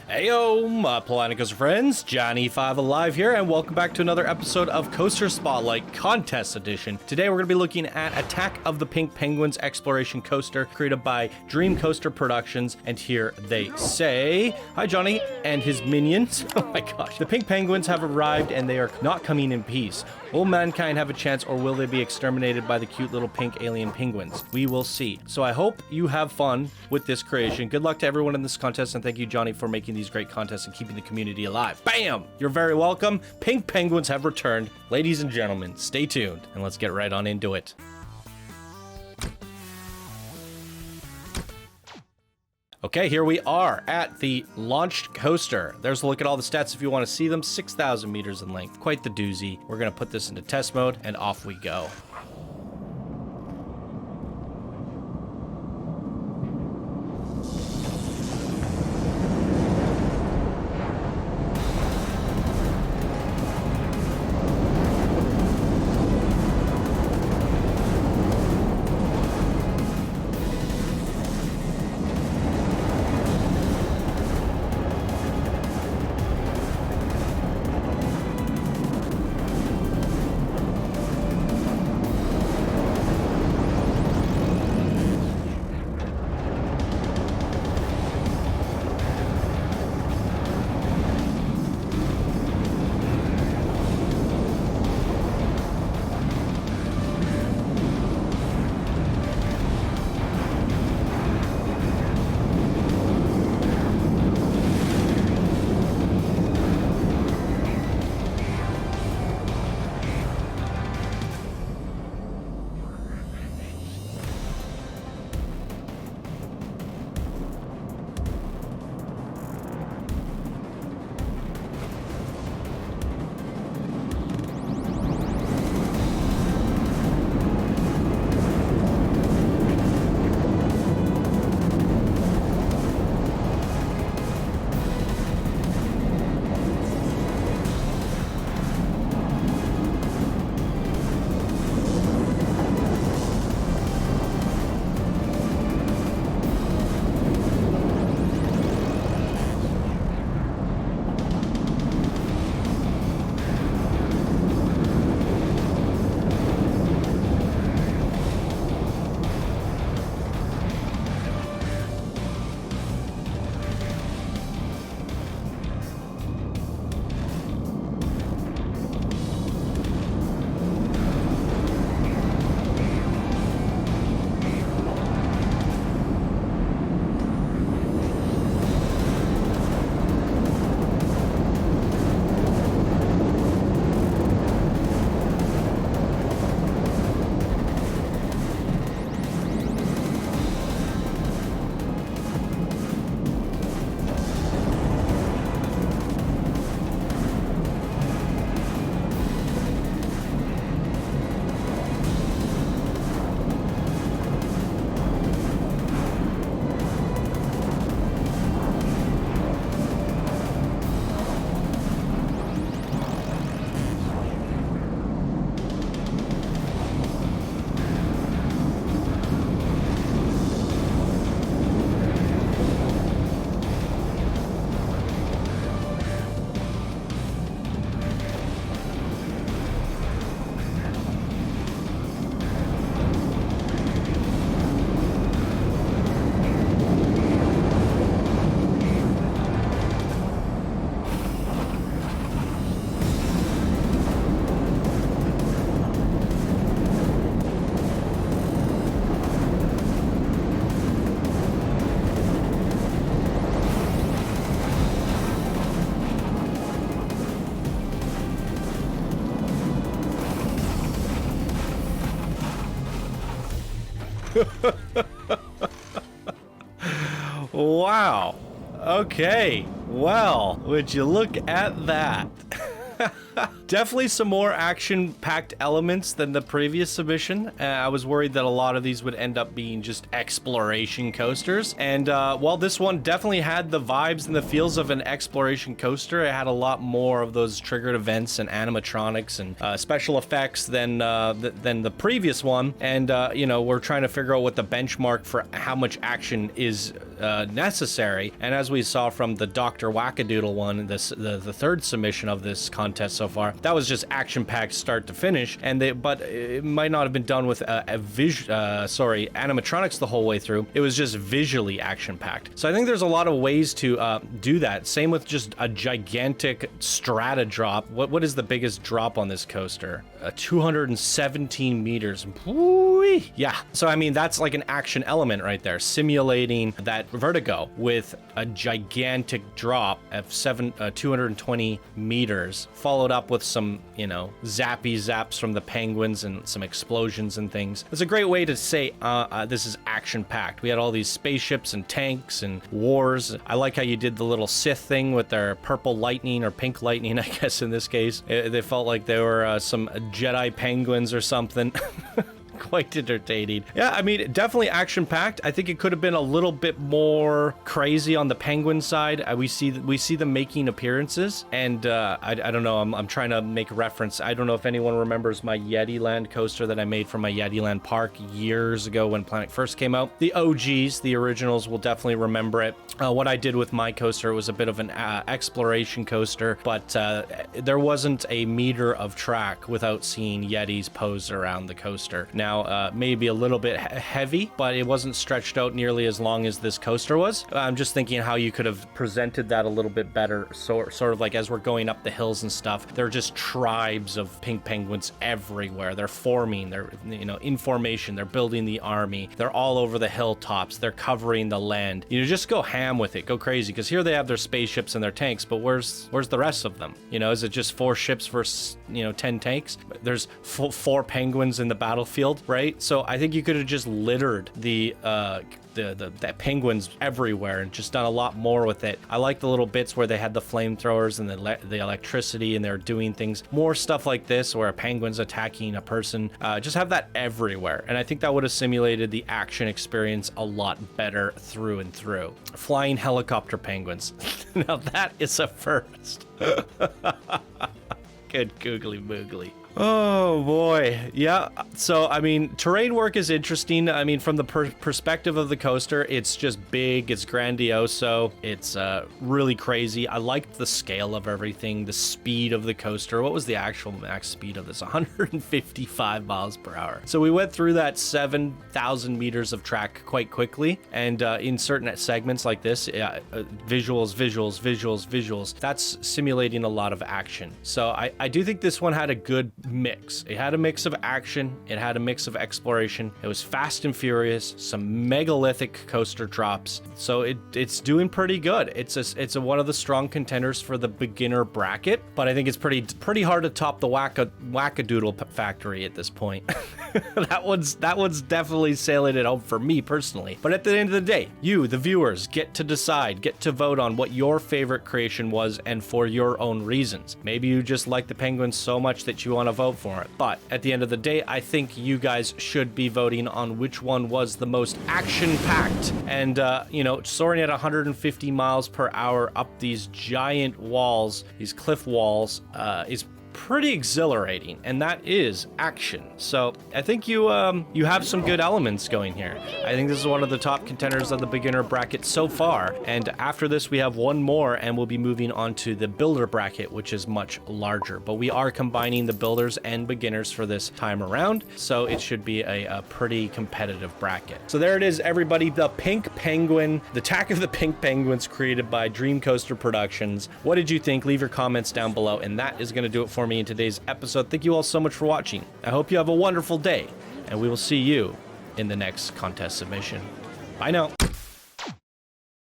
Heyo, my Planet Coaster friends, Johnny5 Alive here, and welcome back to another episode of Coaster Spotlight Contest Edition. Today we're going to be looking at Attack of the Pink Penguins Exploration Coaster, created by Dream Coaster Productions, and here they say, hi Johnny and his minions. Oh my gosh. The Pink Penguins have arrived and they are not coming in peace. Will mankind have a chance, or will they be exterminated by the cute little pink alien penguins? We will see. So I hope you have fun with this creation. Good luck to everyone in this contest, and thank you, Johnny, for making these great contests and keeping the community alive. Bam! You're very welcome. Pink penguins have returned. Ladies and gentlemen, stay tuned, and let's get right on into it. Okay, here we are at the launched coaster. There's a look at all the stats if you want to see them. 6,000 meters in length. Quite the doozy. We're going to put this into test mode, and off we go. Wow. Okay. Well, would you look at that? Definitely some more action-packed elements than the previous submission. I was worried that a lot of these would end up being just exploration coasters. And while this one definitely had the vibes and the feels of an exploration coaster, it had a lot more of those triggered events and animatronics and special effects than the previous one. And, you know, we're trying to figure out what the benchmark for how much action is necessary. And as we saw from the Dr. Wackadoodle one, the third submission of this contest so far, that was just action-packed start to finish, but it might not have been done with animatronics the whole way through. It was just visually action-packed. So I think there's a lot of ways to do that. Same with just a gigantic strata drop. What is the biggest drop on this coaster? 217 meters. Woo-wee. Yeah. So I mean, that's like an action element right there, simulating that vertigo with a gigantic drop of 220 meters, followed up with some, you know, zaps from the penguins and some explosions and things. It's a great way to say this is action-packed. We had all these spaceships and tanks and wars. I like how you did the little Sith thing with their purple lightning or pink lightning, I guess in this case. They felt like they were some Jedi penguins or something. Quite entertaining. Yeah, I mean, definitely action-packed. I think it could have been a little bit more crazy on the penguin side. We see them making appearances, and I don't know. I'm trying to make reference. I don't know if anyone remembers my Yetiland coaster that I made from my Yetiland park years ago when Planet first came out. The OGs, the originals, will definitely remember it. What I did with my coaster was a bit of an exploration coaster, but there wasn't a meter of track without seeing Yetis pose around the coaster. Now, maybe a little bit heavy, but it wasn't stretched out nearly as long as this coaster was. I'm just thinking how you could have presented that a little bit better. Sort of like as we're going up the hills and stuff, there are just tribes of pink penguins everywhere. They're forming, they're, you know, in formation, they're building the army. They're all over the hilltops. They're covering the land. You know, just go ham with it, go crazy, because here they have their spaceships and their tanks, but where's the rest of them? You know, is it just 4 ships versus, you know, 10 tanks? There's 4 penguins in the battlefield, right? So I think you could have just littered the penguins everywhere and just done a lot more with it. I like the little bits where they had the flamethrowers and the electricity and they're doing things. More stuff like this where a penguin's attacking a person. Just have that everywhere. And I think that would have simulated the action experience a lot better through and through. Flying helicopter penguins. Now that is a first. Good googly moogly. Oh boy. Yeah. So, I mean, terrain work is interesting. I mean, from the perspective of the coaster, it's just big, it's grandioso, it's really crazy. I liked the scale of everything, the speed of the coaster. What was the actual max speed of this? 155 miles per hour. So we went through that 7,000 meters of track quite quickly. And in certain segments like this, visuals, that's simulating a lot of action. So I do think this one had a good mix. It had a mix of action, it had a mix of exploration, it was fast and furious, some megalithic coaster drops, so it's doing pretty good. It's one of the strong contenders for the beginner bracket, but I think it's pretty hard to top the Wackadoodle factory at this point. that one's definitely sailing it home for me personally. But at the end of the day, you, the viewers, get to decide, get to vote on what your favorite creation was and for your own reasons. Maybe you just like the penguins so much that you want to vote for it. But at the end of the day, I think you guys should be voting on which one was the most action-packed. And, you know, soaring at 150 miles per hour up these giant walls, these cliff walls, is pretty exhilarating, and that is action. So I think you have some good elements going here. I think this is one of the top contenders of the beginner bracket so far, and after this we have one more and we'll be moving on to the builder bracket, which is much larger, but we are combining the builders and beginners for this time around, so it should be a pretty competitive bracket. So there it is, everybody, the Pink Penguin, the Attack of the Pink Penguins, created by Dream Coaster Productions. What did you think? Leave your comments down below, and that is going to do it for me in today's episode. Thank you all so much for watching. I hope you have a wonderful day, and we will see you in the next contest submission. Bye now.